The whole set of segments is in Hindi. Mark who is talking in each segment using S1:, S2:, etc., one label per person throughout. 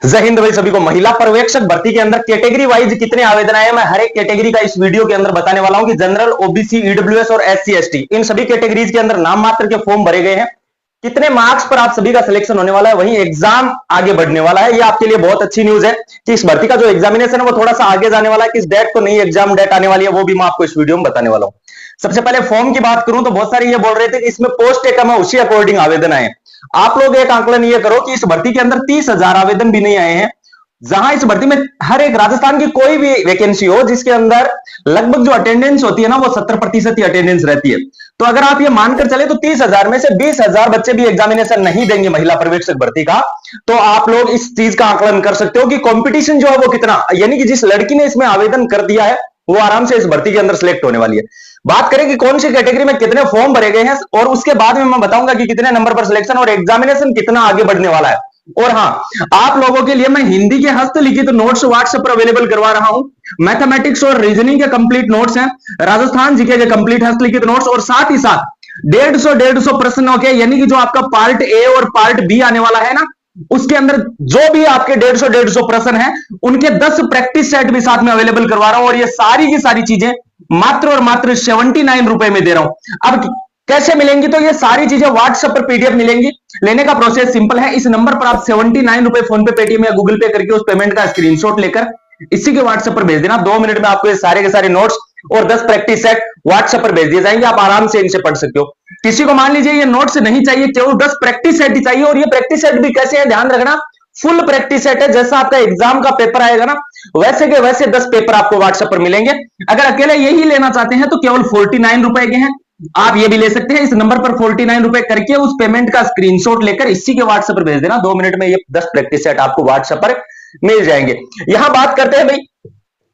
S1: जय हिंद भाई सभी को। महिला पर्यवेक्षक भर्ती के अंदर कैटेगरी वाइज कितने आवेदन आए, मैं हर एक कैटेगरी का इस वीडियो के अंदर बताने वाला हूं कि जनरल, ओबीसी, ईडब्ल्यूएस और एससी एसटी इन सभी कैटेगरीज के अंदर नाम मात्र के फॉर्म भरे गए हैं। कितने मार्क्स पर आप सभी का सिलेक्शन होने वाला है, वहीं एग्जाम आगे बढ़ने वाला है। ये आपके लिए बहुत अच्छी न्यूज है कि इस भर्ती का जो एग्जामिनेशन है वो थोड़ा सा आगे जाने वाला है। किस डेट को नई एग्जाम डेट आने वाली है वो भी मैं आपको इस वीडियो में बताने वाला हूं। सबसे पहले फॉर्म की बात करूं तो बहुत सारे ये बोल रहे थे कि इसमें पोस्ट है कम है, उसी अकॉर्डिंग आवेदन आए। आप लोग एक आंकलन ये करो कि इस भर्ती के अंदर 30,000 आवेदन भी नहीं आए हैं। जहां इस भर्ती में हर एक राजस्थान की कोई भी वैकेंसी हो जिसके अंदर लगभग जो अटेंडेंस होती है ना वो 70% ही अटेंडेंस रहती है। तो अगर आप ये मानकर चले तो 30,000 में से 20,000 बच्चे भी एग्जामिनेशन नहीं देंगे महिला पर्यवेक्षक भर्ती का। तो आप लोग इस चीज का आकलन कर सकते हो कि कंपटीशन जो है वो कितना, यानी कि जिस लड़की ने इसमें आवेदन कर दिया है वो आराम से इस भर्ती के अंदर सिलेक्ट होने वाली है। बात करें कि कौन सी कैटेगरी में कितने फॉर्म भरे गए हैं और उसके बाद में मैं बताऊंगा कि कितने नंबर पर सिलेक्शन और एग्जामिनेशन कितना आगे बढ़ने वाला है। और हां, आप लोगों के लिए मैं हिंदी के हस्तलिखित नोट्स व्हाट्सएप पर अवेलेबल करवा रहा हूं। मैथमेटिक्स और रीजनिंग के कंप्लीट नोट्स हैं, राजस्थान जीके के कंप्लीट हस्तलिखित नोट्स और साथ ही साथ 150 प्रश्नों के, यानी कि जो आपका पार्ट ए और पार्ट बी आने वाला है ना, उसके अंदर जो भी आपके 150 प्रश्न हैं उनके 10 प्रैक्टिस सेट भी साथ में अवेलेबल करवा रहा हूं। और ये सारी की सारी चीजें मात्र और मात्र 79 रुपए में दे रहा हूं। अब कैसे मिलेंगी, तो ये सारी चीजें व्हाट्सएप पर पीडीएफ मिलेंगी। लेने का प्रोसेस सिंपल है, इस नंबर पर आप 79 रुपए फोन पे, पेटीएम या गूगल पे करके उस पेमेंट का स्क्रीनशॉट लेकर इसी के व्हाट्सएप पर भेज देना। 2 मिनट में आपको ये सारे के सारे नोट्स और 10 प्रैक्टिस सेट व्हाट्सएप पर भेज दिए जाएंगे। आप आराम से इनसे पढ़ सकते हो। किसी को मान लीजिए ये नोट्स नहीं चाहिए, केवल 10 प्रैक्टिस सेट ही चाहिए, और ये प्रैक्टिस सेट भी कैसे है ध्यान रखना, फुल प्रैक्टिस सेट है। जैसा आपका एग्जाम का पेपर आएगा ना वैसे के वैसे 10 पेपर आपको व्हाट्सएप पर मिलेंगे। अगर अकेले यही लेना चाहते हैं तो केवल 49 रुपए के हैं, आप ये भी ले सकते हैं। इस नंबर पर 49 रुपए करके उस पेमेंट का स्क्रीनशॉट लेकर इसी के व्हाट्सएप पर भेज देना। 2 मिनट में ये 10 प्रैक्टिस सेट आपको व्हाट्सएप पर मिल जाएंगे। यहां बात करते हैं भाई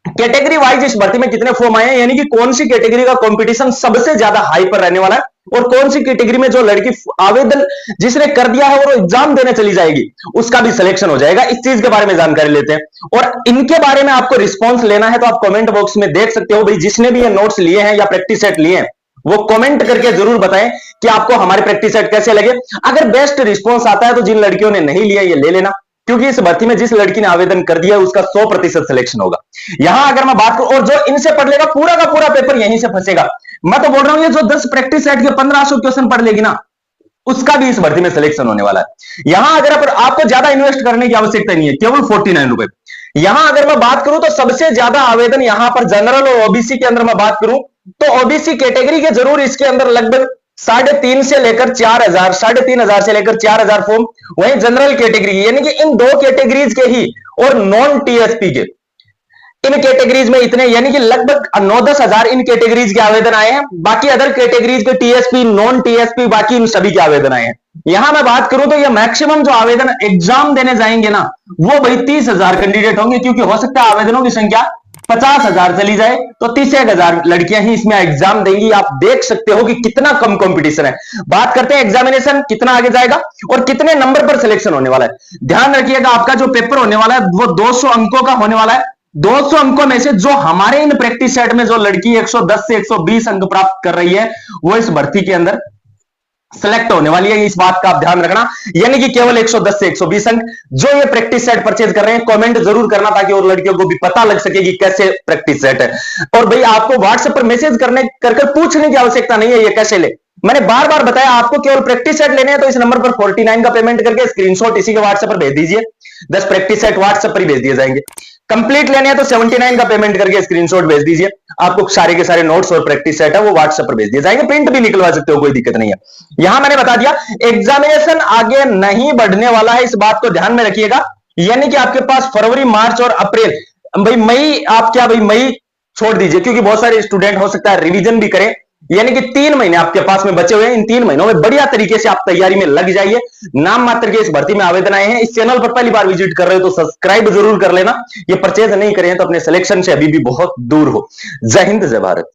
S1: कैटेगरी वाइज इस भर्ती में कितने फॉर्म आए हैं, यानी कि कौन सी कैटेगरी का कंपटीशन सबसे ज्यादा हाई पर रहने वाला है और कौन सी कैटेगरी में जो लड़की आवेदन जिसने कर दिया है और वो एग्जाम देने चली जाएगी उसका भी सिलेक्शन हो जाएगा। इस चीज के बारे में जानकारी लेते हैं और इनके बारे में आपको रिस्पॉन्स लेना है तो आप कमेंट बॉक्स में देख सकते हो। भाई जिसने भी ये नोट्स लिए हैं या प्रैक्टिस सेट लिए हैं वो कमेंट करके जरूर बताएं कि आपको हमारे प्रैक्टिस सेट कैसे लगे। अगर बेस्ट रिस्पॉन्स आता है तो जिन लड़कियों ने नहीं लिया ये ले लेना, क्योंकि इस भर्ती में जिस लड़की ने आवेदन कर दिया उसका 100% सिलेक्शन होगा। यहां अगर मैं बात करूं, और जो इनसे पढ़ लेगा पूरा का पूरा पेपर यहीं से फंसेगा। मैं तो बोल रहा हूं ये जो 10 प्रैक्टिस सेट के 1500 क्वेश्चन पढ़ लेगी ना उसका भी इस भर्ती में सिलेक्शन होने वाला है। यहां अगर आपको ज्यादा इन्वेस्ट करने की आवश्यकता नहीं है, केवल 49 रुपए। यहां अगर मैं बात करूं तो सबसे ज्यादा आवेदन यहां पर जनरल और ओबीसी के अंदर मैं बात करूं तो ओबीसी कैटेगरी के जरूर इसके अंदर लगभग 3,500 से लेकर 4,000, 3,500 से लेकर 4,000 फॉर्म। वहीं जनरल कैटेगरी यानी कि इन दो कैटेगरीज के ही और नॉन टीएसपी के इन कैटेगरीज में इतने, यानी कि लगभग 9-10 हजार इन कैटेगरीज के आवेदन आए हैं। बाकी अदर कैटेगरीज के टीएसपी, नॉन टीएसपी, बाकी इन सभी के आवेदन आए हैं। यहां मैं बात करूं तो ये मैक्सिमम जो आवेदन एग्जाम देने जाएंगे ना वो भाई 30,000 कैंडिडेट होंगे, क्योंकि हो सकता है आवेदनों की संख्या 50,000 चली जाए तो 31,000 लड़कियां ही इसमें एग्जाम देंगी। आप देख सकते हो कि कितना कम कंपटीशन है। बात करते हैं एग्जामिनेशन कितना आगे जाएगा और कितने नंबर पर सिलेक्शन होने वाला है। ध्यान रखिएगा आपका जो पेपर होने वाला है वो 200 अंकों का होने वाला है। 200 अंकों में से जो हमारे इन प्रैक्टिस सेट में जो लड़की 110 से 120 अंक प्राप्त कर रही है वो इस भर्ती के अंदर सेलेक्ट होने वाली है। इस बात का आप ध्यान रखना, यानी कि केवल 110 से 120 अंक जो ये प्रैक्टिस सेट परचेज कर रहे हैं कमेंट जरूर करना ताकि और लड़कियों को भी पता लग सके कि कैसे प्रैक्टिस सेट है। और भाई आपको व्हाट्सएप पर मैसेज करने कर पूछने की आवश्यकता नहीं है ये कैसे ले। मैंने बार बार बताया आपको केवल प्रैक्टिस सेट लेने हैं तो इस नंबर पर 49 का पेमेंट करके स्क्रीनशॉट इसी के व्हाट्सएप पर भेज दीजिए। 10 प्रैक्टिस सेट व्हाट्सएप पर ही भेज दिए जाएंगे। कंप्लीट लेने हैं तो 79 का पेमेंट करके स्क्रीनशॉट भेज दीजिए। आपको सारे के सारे नोट्स और प्रैक्टिस सेट है वो व्हाट्सएप पर भेज दिए जाएंगे। प्रिंट भी निकलवा सकते हो, कोई दिक्कत नहीं है। यहां मैंने बता दिया एग्जामिनेशन आगे नहीं बढ़ने वाला है, इस बात को ध्यान में रखिएगा। यानी कि आपके पास फरवरी, मार्च और अप्रैल, भाई मई, आप क्या भाई मई छोड़ दीजिए क्योंकि बहुत सारे स्टूडेंट हो सकता है रिवीजन भी करें। यानी कि 3 महीने आपके पास में बचे हुए हैं। इन 3 महीनों में बढ़िया तरीके से आप तैयारी में लग जाइए। नाम मात्र के इस भर्ती में आवेदन आए हैं। इस चैनल पर पहली बार विजिट कर रहे हो तो सब्सक्राइब जरूर कर लेना। ये परचेज नहीं करें तो अपने सिलेक्शन से अभी भी बहुत दूर हो। जय हिंद, जय भारत।